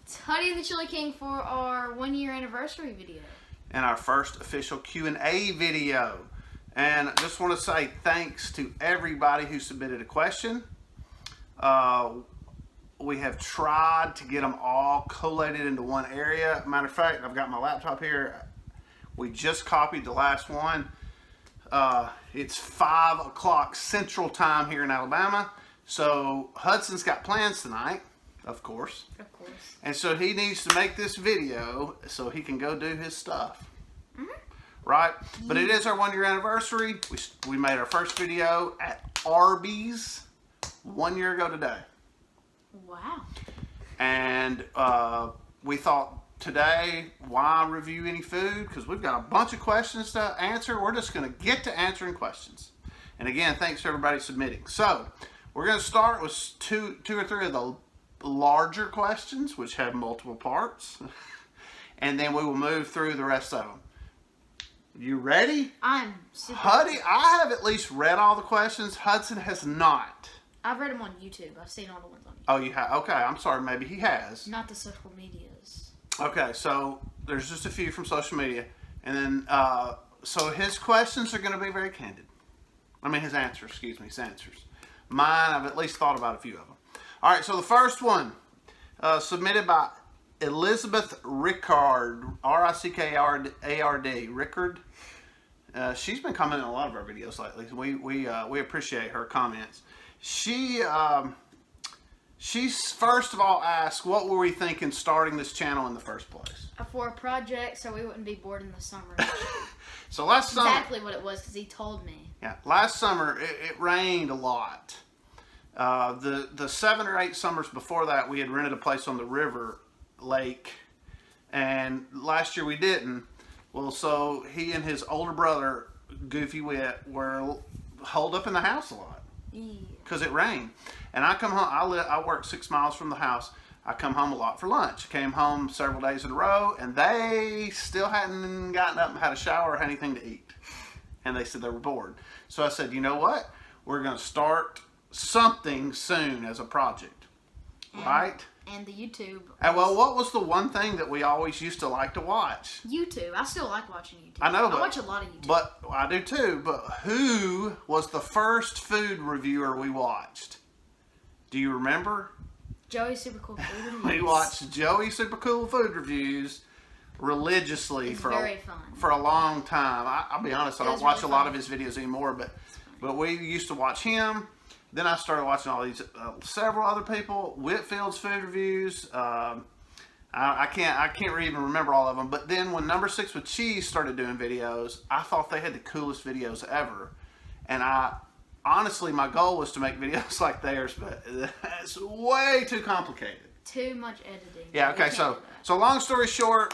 It's Huddy and the Chili King for our 1-year anniversary video. And our first official Q&A video. And I just want to say thanks to everybody who submitted a question. We have tried to get them all collated into one area. Matter of fact, I've got my laptop here. We just copied the last one. It's 5 o'clock Central Time here in Alabama. So Hudson's got plans tonight, of course. Of course. And so he needs to make this video so he can go do his stuff. Right? But it is our 1-year anniversary. We made our first video at Arby's 1 year ago today. Wow. And we thought today, why review any food? Because we've got a bunch of questions to answer. We're just going to get to answering questions. And again, thanks for everybody submitting. So we're going to start with two or three of the larger questions, which have multiple parts. And then we will move through the rest of them. You ready? I'm super Huddy, I have at least read all the questions. Hudson has not. I've read them on YouTube. I've seen all the ones on YouTube. Oh, you have? Okay, I'm sorry. Maybe he has. Not the social medias. Okay, so there's just a few from social media. And then, so his questions are going to be very candid. I mean, his answers, his answers. Mine, I've at least thought about a few of them. All right, so the first one, submitted by Elizabeth Rickard, R-I-C-K-A-R-D, Rickard. She's been commenting on a lot of our videos lately. We appreciate her comments. She's first of all asked, what were we thinking starting this channel in the first place? For a project, so we wouldn't be bored in the summer. So last summer, exactly what it was, because he told me. Yeah, last summer it rained a lot. The 7 or 8 summers before that, we had rented a place on the river lake, and last year we didn't. Well, so he and his older brother, Goofy Wit, were holed up in the house a lot because it rained. And I come home. I work 6 miles from the house. I come home a lot for lunch. Came home several days in a row, and they still hadn't gotten up and had a shower or had anything to eat. And they said they were bored. So I said, you know what? We're going to start something soon as a project, right? And the YouTube. And well, what was the one thing that we always used to like to watch? YouTube. I still like watching YouTube. I know, I watch a lot of YouTube. But I do too. But who was the first food reviewer we watched? Do you remember? Joey Super Cool Food Reviews. We watched Joey Super Cool Food Reviews religiously for a long time. I'll be honest, I don't watch a lot of his videos anymore, but we used to watch him. Then I started watching all these several other people. Whitfield's food reviews. I can't even remember all of them. But then when Number 6 with Cheese started doing videos, I thought they had the coolest videos ever. And honestly, my goal was to make videos like theirs, but it's way too complicated. Too much editing. Yeah. Okay. So long story short,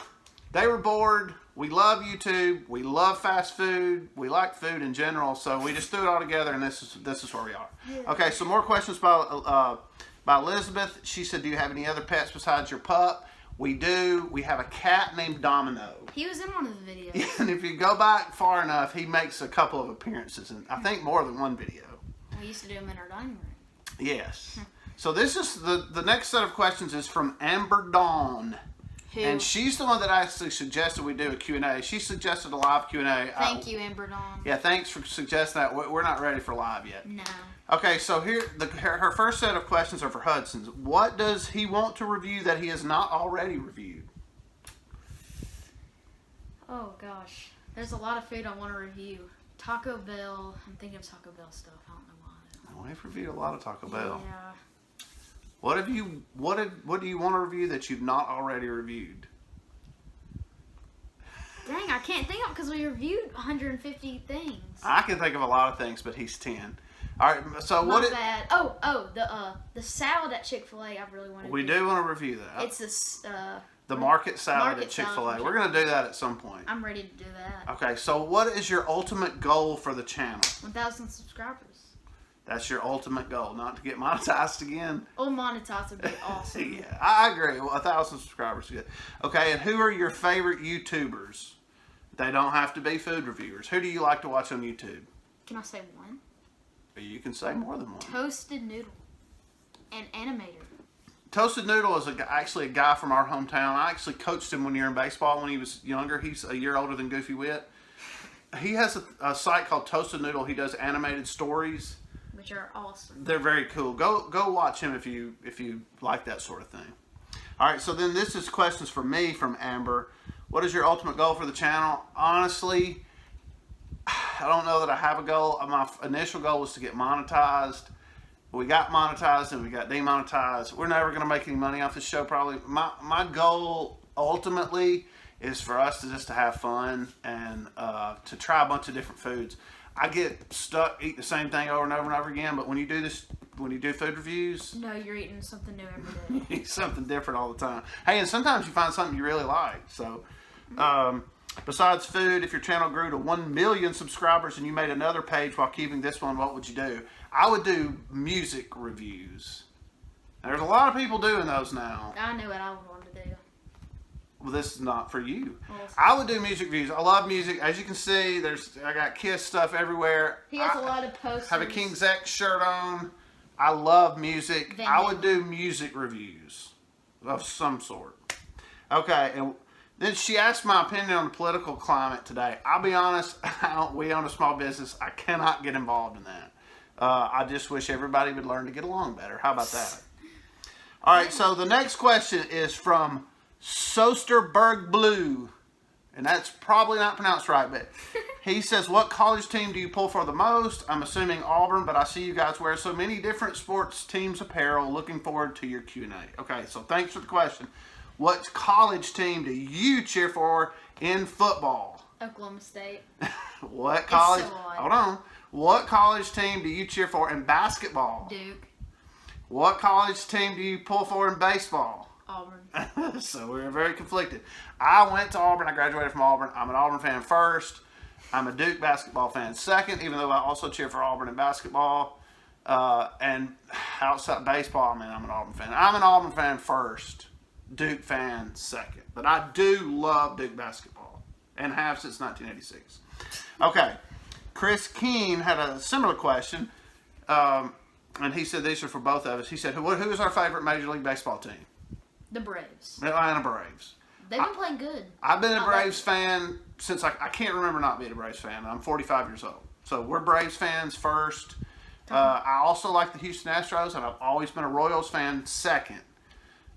they were bored. We love YouTube. We love fast food. We like food in general. So we just threw it all together, and this is where we are. Yeah. Okay. So more questions by Elizabeth. She said, "Do you have any other pets besides your pup?" We do. We have a cat named Domino. He was in one of the videos. And if you go back far enough, he makes a couple of appearances, and I think more than one video. We used to do them in our dining room. Yes. So this is the next set of questions is from Amber Dawn. Who? And she's the one that actually suggested we do a Q&A. She suggested a live Q&A. Thank you, Amber Dawn. Yeah, thanks for suggesting that. We're not ready for live yet. No. Okay, so here her first set of questions are for Hudson's. What does he want to review that he has not already reviewed? Oh, gosh. There's a lot of food I want to review. Taco Bell. I'm thinking of Taco Bell stuff. I don't know why. Well, we've reviewed a lot of Taco Bell. Yeah. What do you want to review that you've not already reviewed? Dang, I can't think of because we reviewed 150 things. I can think of a lot of things, but he's 10. All right, so My bad. Oh, the salad at Chick-fil-A. I really want to. We do want to review that. It's this. The market salad Market at Chick-fil-A. salad. We're going to do that at some point. I'm ready to do that. Okay, so what is your ultimate goal for the channel? 1,000 subscribers. That's your ultimate goal, not to get monetized again? Oh, monetized would be awesome. Yeah, I agree. Well, 1,000 subscribers is good. Okay, and who are your favorite YouTubers? They don't have to be food reviewers. Who do you like to watch on YouTube? Can I say one? You can say more than one. Toasted Noodle. And Animator. Toasted Noodle is actually a guy from our hometown. I actually coached him when he was in baseball when he was younger. He's a year older than Goofy Wit. He has a site called Toasted Noodle. He does animated stories, which are awesome. They're very cool. Go watch him if you like that sort of thing. All right, so then this is questions for me from Amber. What is your ultimate goal for the channel? Honestly, I don't know that I have a goal. My initial goal was to get monetized. We got monetized and we got demonetized. We're never going to make any money off this show probably. My goal ultimately is for us to just to have fun and to try a bunch of different foods. I get stuck eating the same thing over and over and over again, but when you do this, when you do food reviews, no, you're eating something new every day. you eat something different all the time. Hey, and sometimes you find something you really like. So, besides food, if your channel grew to 1 million subscribers and you made another page while keeping this one, what would you do? I would do music reviews. There's a lot of people doing those now. I know what I would want to do. Well, this is not for you. Well, I would do music reviews. I love music. As you can see, I got Kiss stuff everywhere. He has a lot of posters. Have a King's X shirt on. I love music. Van I would Halen. do music reviews of some sort. Okay, and then she asked my opinion on the political climate today. I'll be honest, we own a small business. I cannot get involved in that. I just wish everybody would learn to get along better. How about that? All right, so the next question is from Sosterberg Blue. And that's probably not pronounced right, but he says, what college team do you pull for the most? I'm assuming Auburn, but I see you guys wear so many different sports teams apparel. Looking forward to your Q&A. Okay, so thanks for the question. What college team do you cheer for in football? Oklahoma State. What college? so odd. Hold on. What college team do you cheer for in basketball? Duke. What college team do you pull for in baseball? Auburn. So we're very conflicted. I went to Auburn. I graduated from Auburn. I'm an Auburn fan first. I'm a Duke basketball fan second, even though I also cheer for Auburn in basketball. And outside baseball, I mean, I'm an Auburn fan. I'm an Auburn fan first, Duke fan second. But I do love Duke basketball and have since 1986. Okay. Chris Keene had a similar question. And he said these are for both of us. He said, who is our favorite Major League Baseball team? The Braves. Atlanta Braves. They've been playing good. I've been a Braves fan since I can't remember not being a Braves fan. I'm 45 years old. So we're Braves fans first. I also like the Houston Astros, and I've always been a Royals fan second.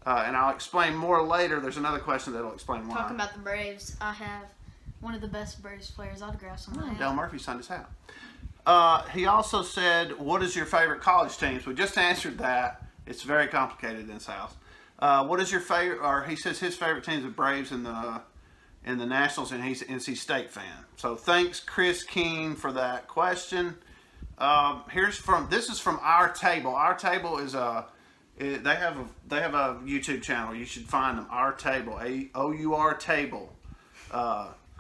And I'll explain more later. There's another question that'll explain why. Talking about the Braves, I have one of the best Braves players autographs on my Dale Murphy signed his hat. He also said, what is your favorite college teams? We just answered that. It's very complicated in this house. What is your favorite, or he says his favorite team is the Braves and the Nationals, and he's an NC State fan. So thanks, Chris Keene, for that question. This is from Our Table. Our Table is they have a YouTube channel. You should find them. Our Table, AOUR Table.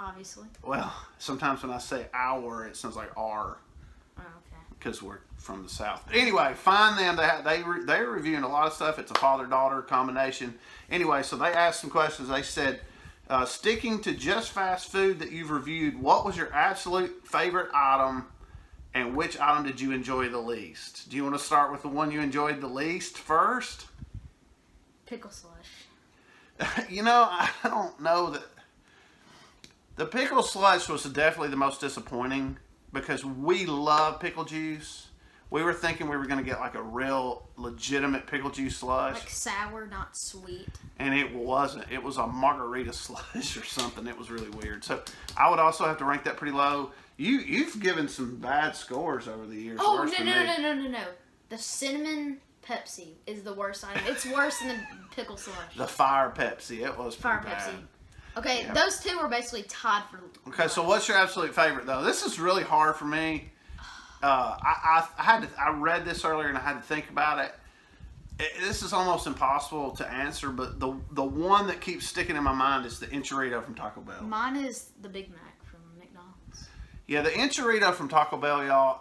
Obviously. Well, sometimes when I say our, it sounds like R. Oh, okay. Because we're from the South. But anyway, find them. They're reviewing a lot of stuff. It's a father-daughter combination. Anyway, so they asked some questions. They said, sticking to just fast food that you've reviewed, what was your absolute favorite item and which item did you enjoy the least? Do you want to start with the one you enjoyed the least first? Pickle slush. You know, I don't know that. The pickle slush was definitely the most disappointing because we love pickle juice. We were thinking we were going to get like a real legitimate pickle juice slush. Like sour, not sweet. And it wasn't. It was a margarita slush or something. It was really weird. So I would also have to rank that pretty low. You've given some bad scores over the years. Oh, Worse than me. no. The cinnamon Pepsi is the worst item. It's worse than the pickle slush. The Fire Pepsi. It was pretty Fire bad. Pepsi. Okay, Yeah. those two were basically tied for. Okay, so what's your absolute favorite though? This is really hard for me. I read this earlier and I had to think about it. This is almost impossible to answer, but the one that keeps sticking in my mind is the enchilada from Taco Bell. Mine is the Big Mac from McDonald's. Yeah, the enchilada from Taco Bell, y'all.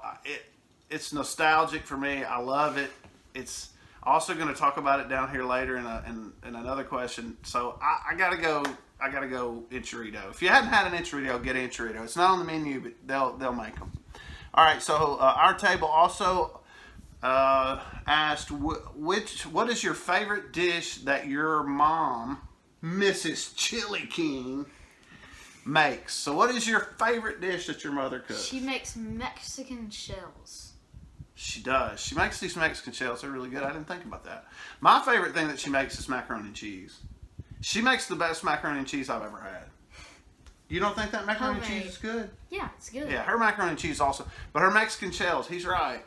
It's nostalgic for me. I love it. It's also going to talk about it down here later in another question. So I gotta go. I gotta go enchilada. If you hadn't had an enchilada, get an enchilada. It's not on the menu, but they'll make them. All right. So Our Table also asked, what is your favorite dish that your mom, Mrs. Chili King, makes? So what is your favorite dish that your mother cooks? She makes Mexican shells. She does. She makes these Mexican shells. They're really good. I didn't think about that. My favorite thing that she makes is macaroni and cheese. She makes the best macaroni and cheese I've ever had. You don't think that macaroni and Homemade. cheese is good? Yeah, it's good. Yeah, her macaroni and cheese also. But her Mexican shells, he's right.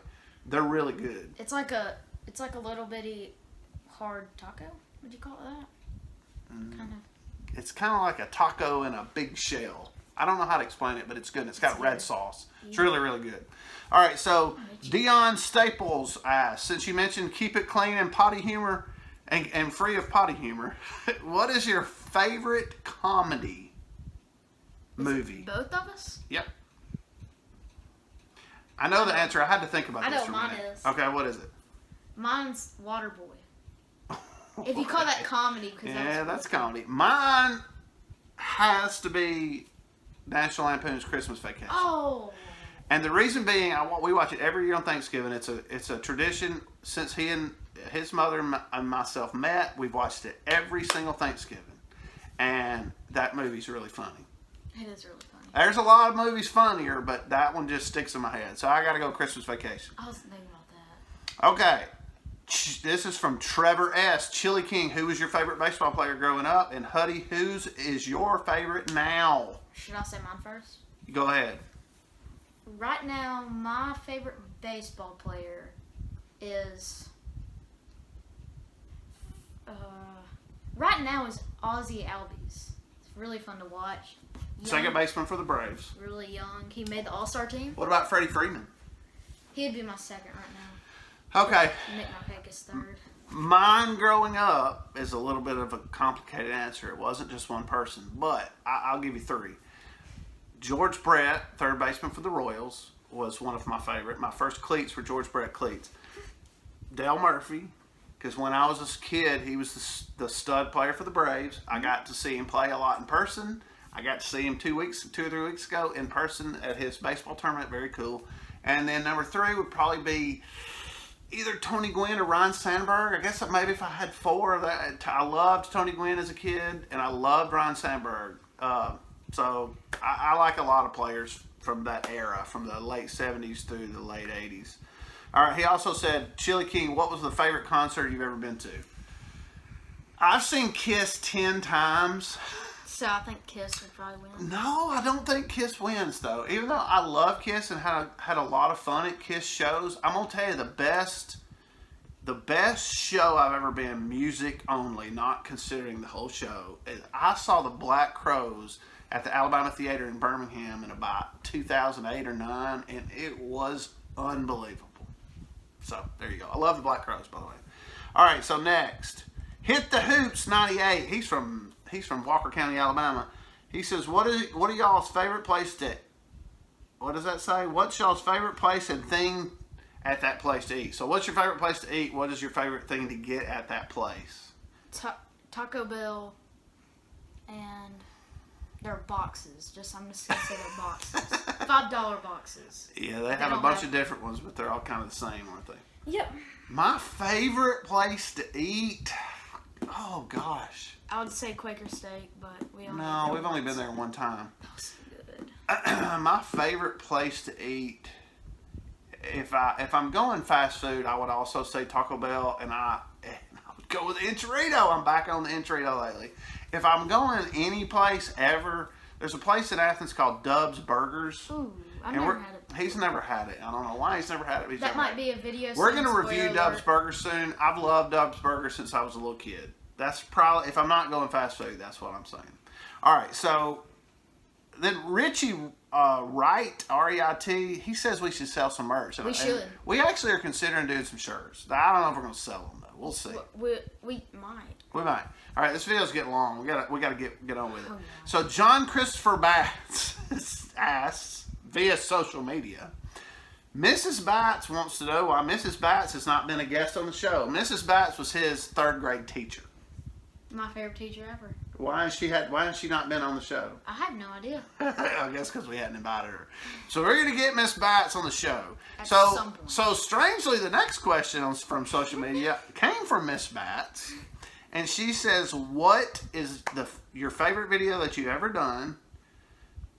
They're really good. It's like a little bitty hard taco. Would you call it that? Kind of. It's kind of like a taco in a big shell. I don't know how to explain it, but it's good. It's got It's red good. sauce. It's Yeah. really, really good. All right, so Dion Staples asked, since you mentioned keep it clean and potty humor and free of potty humor, what is your favorite comedy movie? Both of us? Yep. I know the answer. I had to think about I this know for a mine minute. is. Okay, what is it? Mine's Waterboy. If you call that comedy, because Yeah, that's comedy. Mine has to be National Lampoon's Christmas Vacation. Oh. And the reason being, we watch it every year on Thanksgiving. It's a tradition since he and his mother and myself met. We've watched it every single Thanksgiving, and that movie's really funny. It is really funny. There's a lot of movies funnier, but that one just sticks in my head. So I got to go Christmas Vacation. I was thinking about that. Okay, this is from Trevor S. Chili King. Who was your favorite baseball player growing up? And Huddy, whose is your favorite now? Should I say mine first? Go ahead. Right now, my favorite baseball player is. Right now is Ozzie Albies. It's really fun to watch. Second baseman for the Braves. Really young. He made the All-Star team. What about Freddie Freeman? He'd be my second right now. Okay. Nick Markakis is third. Mine growing up is a little bit of a complicated answer. It wasn't just one person, but I'll give you three. George Brett, third baseman for the Royals, was one of my favorite. My first cleats were George Brett cleats. Dale Murphy, because when I was a kid, he was the stud player for the Braves. I got to see him play a lot in person. I got to see him 2 or 3 weeks ago in person at his baseball tournament. Very cool. And then number three would probably be either Tony Gwynn or Ryan Sandberg. I guess maybe if I had four of that. I loved Tony Gwynn as a kid, and I loved Ryan Sandberg. So I like a lot of players from that era, from the late 70s through the late 80s. All right, he also said, Chili King, what was the favorite concert you've ever been to? I've seen Kiss 10 times. So I think Kiss would probably win. No, I don't think Kiss wins, though. Even though I love Kiss and had a lot of fun at Kiss shows, I'm going to tell you the best show I've ever been, music only, not considering the whole show, is I saw the Black Crowes at the Alabama Theater in Birmingham in about 2008 or 9, and it was unbelievable. So, there you go. I love the Black Crowes, by the way. All right, so next. Hit the Hoops 98. He's from Walker County, Alabama. He says, what are y'all's favorite place to, what does that say? What's y'all's favorite place and thing at that place to eat? So what's your favorite place to eat? What is your favorite thing to get at that place? Taco Bell, and their boxes. I'm just gonna say their boxes. $5 boxes. Yeah, they have a bunch of different ones, but they're all kind of the same, aren't they? Yep. My favorite place to eat, oh gosh. I would say Quaker Steak, but we've only been there one time. That was good. My favorite place to eat, if I'm going fast food, I would also say Taco Bell, and I would go with Enchilada. I'm back on the Enchilada lately. If I'm going any place ever, there's a place in Athens called Dub's Burgers. Ooh, I've And never had it. he's never had it. I don't know why he's never had it. But he's That never might had it. be a video. We're going to spoiler review alert. Dub's Burgers soon. I've loved Dub's Burgers since I was a little kid. That's probably, if I'm not going fast food, that's what I'm saying. All right, so then Richie Wright, R-E-I-T, he says we should sell some merch. We should. We actually are considering doing some shirts. I don't know if we're going to sell them, though. We'll see. We might. We might. All right, this video's getting long. We gotta get on with it. Oh, yeah. So John Christopher Batts asks via social media, Mrs. Batts wants to know why Mrs. Batts has not been a guest on the show. Mrs. Batts was his third grade teacher. My favorite teacher ever. Why has she not been on the show? I have no idea. I guess because we hadn't invited her. So we're going to get Miss Batts on the show. At some point. So strangely, the next question from social media came from Miss Batts, and she says, "What is your favorite video that you've ever done?"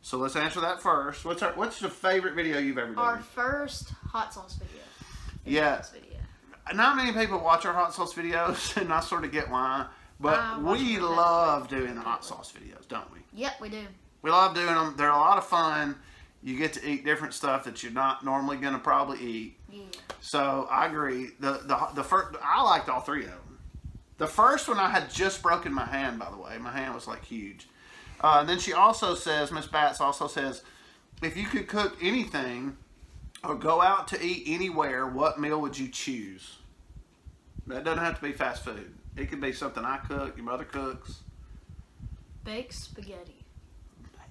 So let's answer that first. What's the favorite video you've ever done? Our first hot sauce video. Yeah. Not many people watch our hot sauce videos, and I sort of get why. But we love doing the hot sauce videos, don't we? Yep, we do. We love doing them. They're a lot of fun. You get to eat different stuff that you're not normally going to probably eat. Yeah. So I agree. The first, I liked all three of them. The first one, I had just broken my hand, by the way. My hand was like huge. And then she also says, Miss Batts also says, if you could cook anything or go out to eat anywhere, what meal would you choose? That doesn't have to be fast food. It could be something I cook, your mother cooks. Baked spaghetti.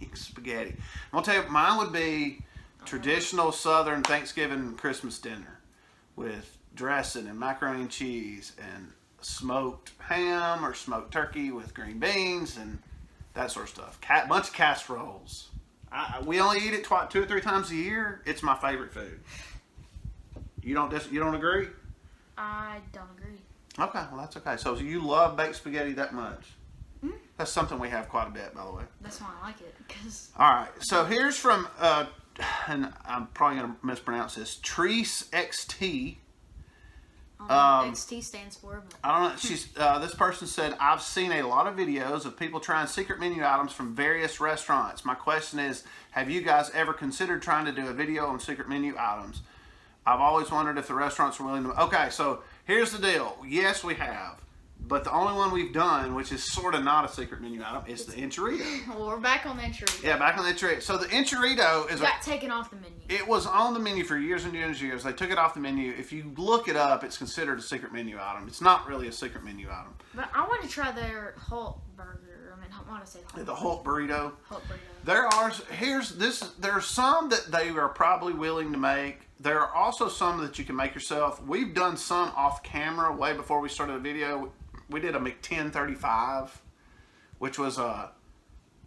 Baked spaghetti. I'm going to tell you, mine would be traditional Southern Thanksgiving and Christmas dinner with dressing and macaroni and cheese and smoked ham or smoked turkey with green beans and that sort of stuff. Bunch of casseroles. We only eat it 2 or 3 times a year. It's my favorite food. You don't agree? I don't agree. Okay, well that's okay. So you love baked spaghetti that much? Mm-hmm. That's something we have quite a bit, by the way. That's why I like it. Cause all right, so here's from, and I'm probably going to mispronounce this, Treese XT. XT stands for. But I don't know. She's this person said, I've seen a lot of videos of people trying secret menu items from various restaurants. My question is, have you guys ever considered trying to do a video on secret menu items? I've always wondered if the restaurants are willing to. Okay, so here's the deal. Yes, we have. But the only one we've done, which is sort of not a secret menu item, is the enchilada. Well, we're back on the enchilada. Yeah, back on the enchilada. So the enchilada is got taken off the menu. It was on the menu for years and years and years. They took it off the menu. If you look it up, it's considered a secret menu item. It's not really a secret menu item. But I want to try their Hulk burger. I want to say Hulk. The Hulk burrito. Hulk burrito. There's some that they are probably willing to make. There are also some that you can make yourself. We've done some off camera way before we started the video. We did a McTen-35, which was a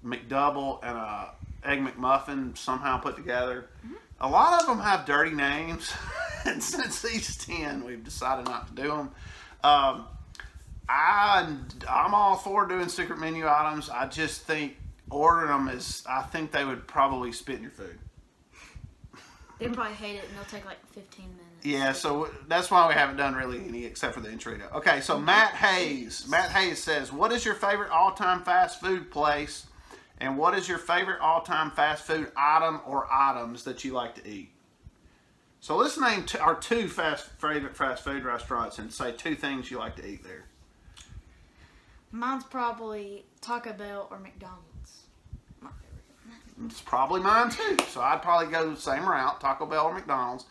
McDouble and a Egg McMuffin somehow put together. Mm-hmm. A lot of them have dirty names, and since these 10, we've decided not to do them. I'm all for doing secret menu items. I just think ordering them I think they would probably spit in your food. They'd probably hate it, and they'll take like 15 minutes. Yeah, so that's why we haven't done really any except for the enchilada. Okay, so Matt Hayes. Matt Hayes says, what is your favorite all-time fast food place? And what is your favorite all-time fast food item or items that you like to eat? So let's name our 2 favorite fast food restaurants and say 2 things you like to eat there. Mine's probably Taco Bell or McDonald's. My favorite. It's probably mine too. So I'd probably go the same route, Taco Bell or McDonald's.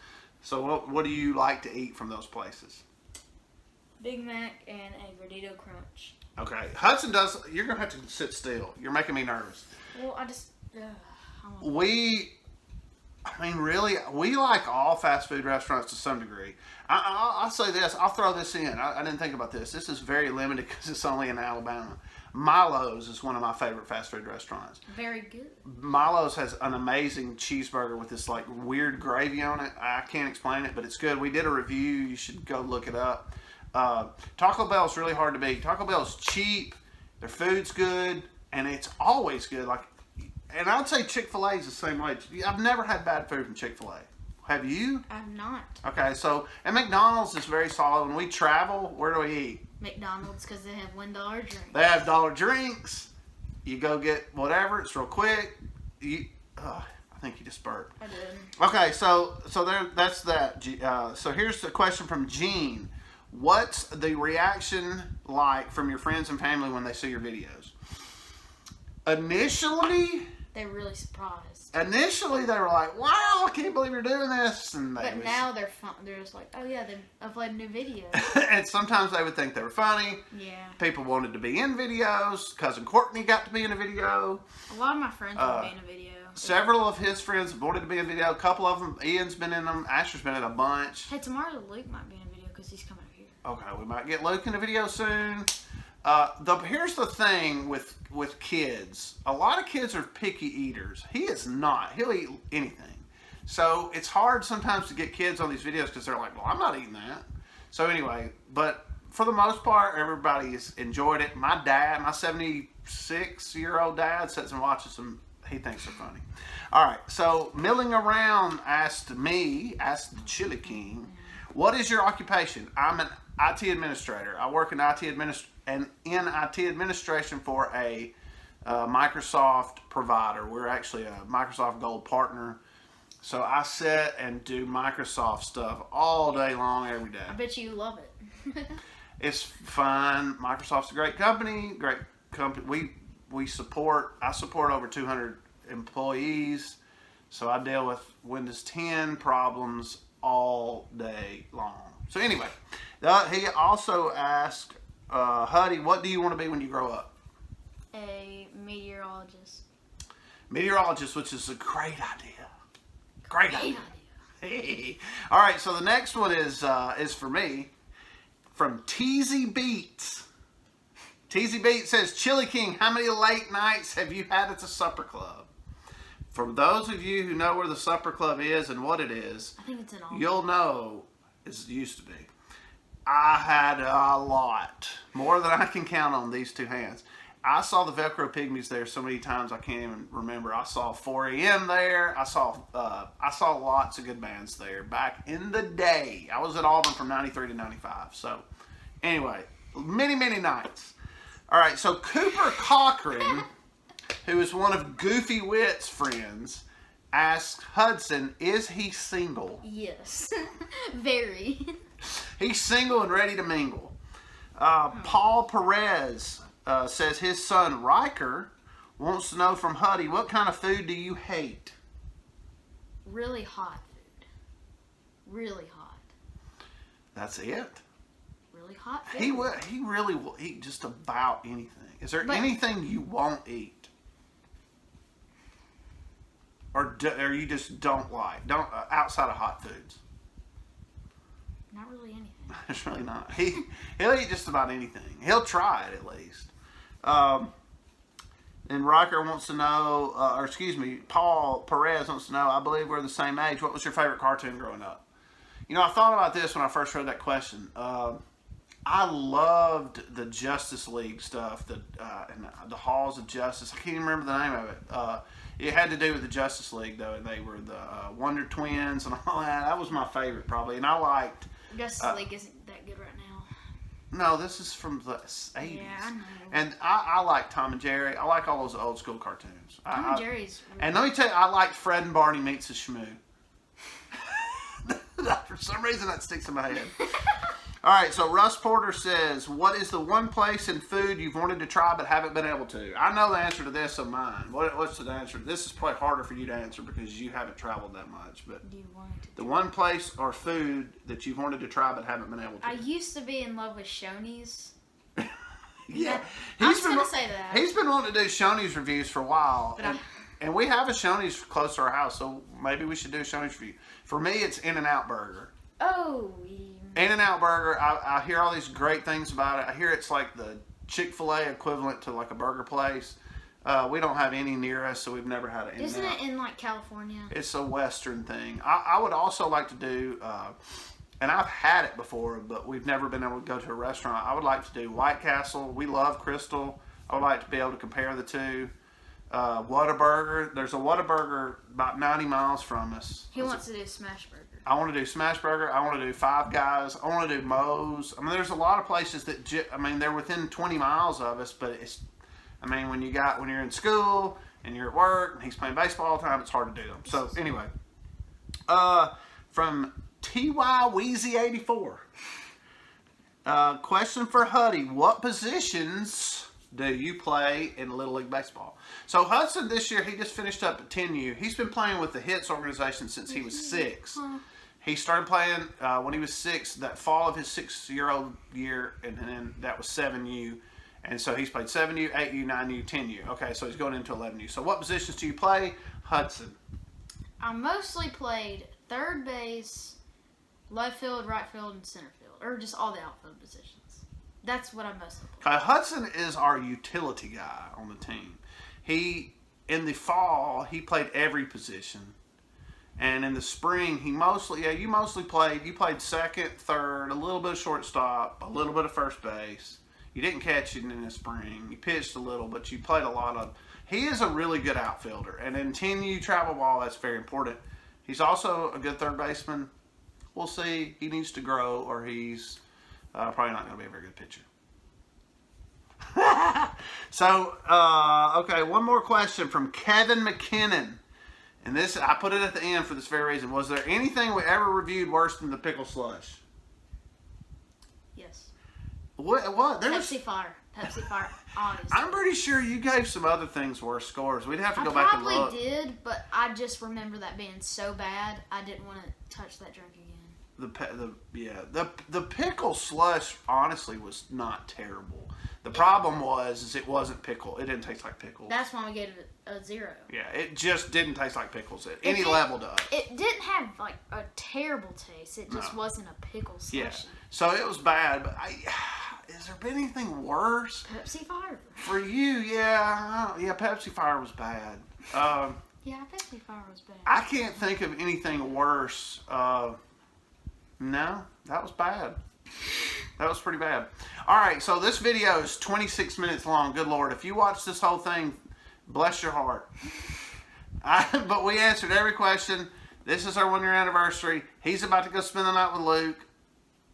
So what do you like to eat from those places? Big Mac and a Gordito Crunch. Okay. Hudson you're going to have to sit still. You're making me nervous. Well, we like all fast food restaurants to some degree. I'll say this. I'll throw this in. I didn't think about this. This is very limited because it's only in Alabama. Milo's is one of my favorite fast food restaurants. Very good. Milo's has an amazing cheeseburger with this like weird gravy on it. I can't explain it, but it's good. We did a review. You should go look it up. Taco Bell's really hard to beat. Taco Bell's cheap. Their food's good, and it's always good. And I'd say Chick-fil-A is the same way. I've never had bad food from Chick-fil-A. Have you? I've not. Okay, and McDonald's is very solid. When we travel, where do we eat? McDonald's, because they have $1 drinks. They have $1 drinks. You go get whatever. It's real quick. I think you just burped. I did. Okay, so that's that. So here's the question from Gene. What's the reaction like from your friends and family when they see your videos? Initially, they're really surprised. Initially, they were like, "Wow, I can't believe you're doing this!" But now they're fun. They're just like, "Oh yeah, they upload new videos." And sometimes they would think they were funny. Yeah. People wanted to be in videos. Cousin Courtney got to be in a video. A lot of my friends want to be in a video. Several of his friends wanted to be in a video. A couple of them, Ian's been in them. Asher's been in a bunch. Hey, tomorrow Luke might be in a video because he's coming up here. Okay, we might get Luke in a video soon. Here's the thing with kids. A lot of kids are picky eaters. He is not. He'll eat anything. So it's hard sometimes to get kids on these videos because they're like, well, I'm not eating that. So anyway, but for the most part, everybody's enjoyed it. My dad, my 76-year-old dad, sits and watches them. He thinks they're funny. All right, so Milling Around asked the Chili King, what is your occupation? I'm an IT administrator. I work in IT administration for a Microsoft provider. We're actually a Microsoft Gold partner. So I sit and do Microsoft stuff all day long, every day. I bet you love it. It's fun. Microsoft's a great company. I support over 200 employees. So I deal with Windows 10 problems all day long. So anyway, he also asked, Huddy, what do you want to be when you grow up? A meteorologist. Meteorologist, which is a great idea. Great idea. Hey. All right, so the next one is for me from Teasy Beats. Teasy Beats says, Chili King, how many late nights have you had at the supper club? For those of you who know where the supper club is and what it is, I think it's in all. you'll know as it used to be. I had a lot, more than I can count on these two hands. I saw the Velcro Pygmies there so many times I can't even remember. I saw 4 AM there. I saw lots of good bands there back in the day. I was at Auburn from 93 to 95. So anyway, many nights. All right, so Cooper Cochran, who is one of Goofy Wit's friends, asks Hudson, is he single? Yes. Very. He's single and ready to mingle. Paul Perez says his son Riker wants to know from Huddy, what kind of food do you hate? Really hot food. Really hot. That's it. Really hot food. He really will eat just about anything. Is there anything you won't eat? Or you just don't like? Outside of hot foods? Not really anything. There's really not. He'll eat just about anything. He'll try it at least. And Riker wants to know, Paul Perez wants to know, I believe we're the same age. What was your favorite cartoon growing up? You know, I thought about this when I first heard that question. I loved the Justice League stuff, and the Halls of Justice. I can't even remember the name of it. It had to do with the Justice League, though, and they were the Wonder Twins and all that. That was my favorite, probably. And I liked... Justice League isn't that good right now. No, this is from the 80s. Yeah, I know. And I like Tom and Jerry. I like all those old school cartoons. Tom and Jerry's really And let me tell you, I like Fred and Barney Meets a Shmoo. For some reason, that sticks in my head. All right, so Russ Porter says, what is the one place in food you've wanted to try but haven't been able to? I know the answer to this of mine. What's the answer? This is probably harder for you to answer because you haven't traveled that much. But Do you want to the one place or food that you've wanted to try but haven't been able to. I used to be in love with Shoney's. Yeah, I was going to say that. He's been wanting to do Shoney's reviews for a while. But And we have a Shoney's close to our house, so maybe we should do a Shoney's review. For me, it's In-N-Out Burger. Oh, In-N-Out Burger, I hear all these great things about it. I hear it's like the Chick-fil-A equivalent to like a burger place. We don't have any near us, so we've never had an In-N-Out. Isn't it in like California? It's a Western thing. I would also like to do, and I've had it before, but we've never been able to go to a restaurant. I would like to do White Castle. We love Crystal. I would like to be able to compare the two. Whataburger. There's a Whataburger about 90 miles from us. He wants to do Smash Burger. I want to do Smash Burger. I want to do Five Guys. I want to do Moe's. I mean, there's a lot of places that, they're within 20 miles of us, but when you're in school and you're at work and he's playing baseball all the time, it's hard to do them. So anyway, from TY Wheezy 84, question for Huddy: what positions do you play in Little League Baseball? So Hudson this year, he just finished up at 10U. He's been playing with the HITS organization since he was 6. He started playing when he was 6, that fall of his 6-year-old year, and then that was 7U. And so he's played 7U, 8U, 9U, 10U. Okay, so he's going into 11U. So what positions do you play, Hudson? I mostly played third base, left field, right field, and center field. Or just all the outfield positions. That's what I mostly play. Hudson is our utility guy on the team. In the fall, he played every position. And in the spring, you played second, third, a little bit of shortstop, a little bit of first base. You didn't catch it in the spring. You pitched a little, but you played a lot of. He is a really good outfielder. And in 10U travel ball, that's very important. He's also a good third baseman. We'll see. He needs to grow, or he's probably not going to be a very good pitcher. So, okay, one more question from Kevin McKinnon. And this, I put it at the end for this very reason. Was there anything we ever reviewed worse than the pickle slush? Yes. What? Pepsi Fire. Pepsi Fire, honestly. I'm pretty sure you gave some other things worse scores. We'd have to go back and look. I probably did, but I just remember that being so bad, I didn't want to touch that drink again. The pickle slush honestly was not terrible. The problem was it wasn't pickle. It didn't taste like pickles. That's why we gave it a 0. Yeah, it just didn't taste like pickles at any level to us. It didn't have like a terrible taste. It just wasn't a pickle slushy. Yeah, so it was bad. But has there been anything worse? Pepsi Fire. For you, yeah, Pepsi Fire was bad. Yeah, Pepsi Fire was bad. I can't think of anything worse. No, that was bad. That was pretty bad. All right, so this video is 26 minutes long. Good Lord, if you watch this whole thing, bless your heart. But we answered every question. This is our 1-year anniversary. He's about to go spend the night with Luke.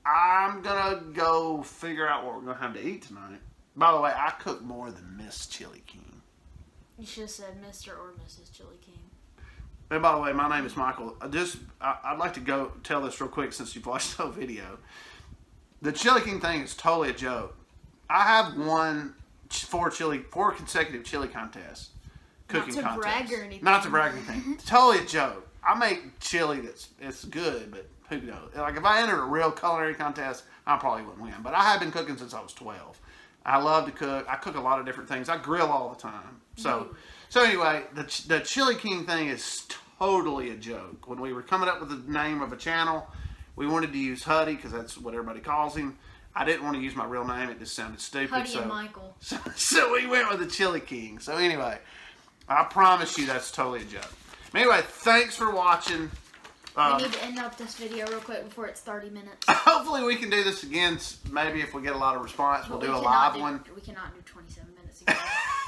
I'm going to go figure out what we're going to have to eat tonight. By the way, I cook more than Miss Chili King. You should have said Mr. or Mrs. Chili King. And by the way, my name is Michael. I'd like to go tell this real quick since you've watched the whole video. The Chili King thing is totally a joke. I have won 4 consecutive chili contests. Cooking contests. Not to brag or anything. Not to brag or anything. It's totally a joke. I make chili it's good, but who knows? Like if I entered a real culinary contest, I probably wouldn't win. But I have been cooking since I was 12. I love to cook. I cook a lot of different things. I grill all the time. So anyway, the Chili King thing is totally a joke. When we were coming up with the name of a channel, we wanted to use Huddy because that's what everybody calls him. I didn't want to use my real name. It just sounded stupid. Huddy and Michael. So we went with the Chili King. So anyway, I promise you that's totally a joke. Anyway, thanks for watching. We need to end up this video real quick before it's 30 minutes. Hopefully we can do this again. Maybe if we get a lot of response, we'll do a live one. We cannot do 27 minutes again.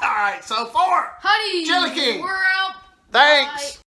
All right, so for Huddy, Chili King, we're out. Thanks. Bye.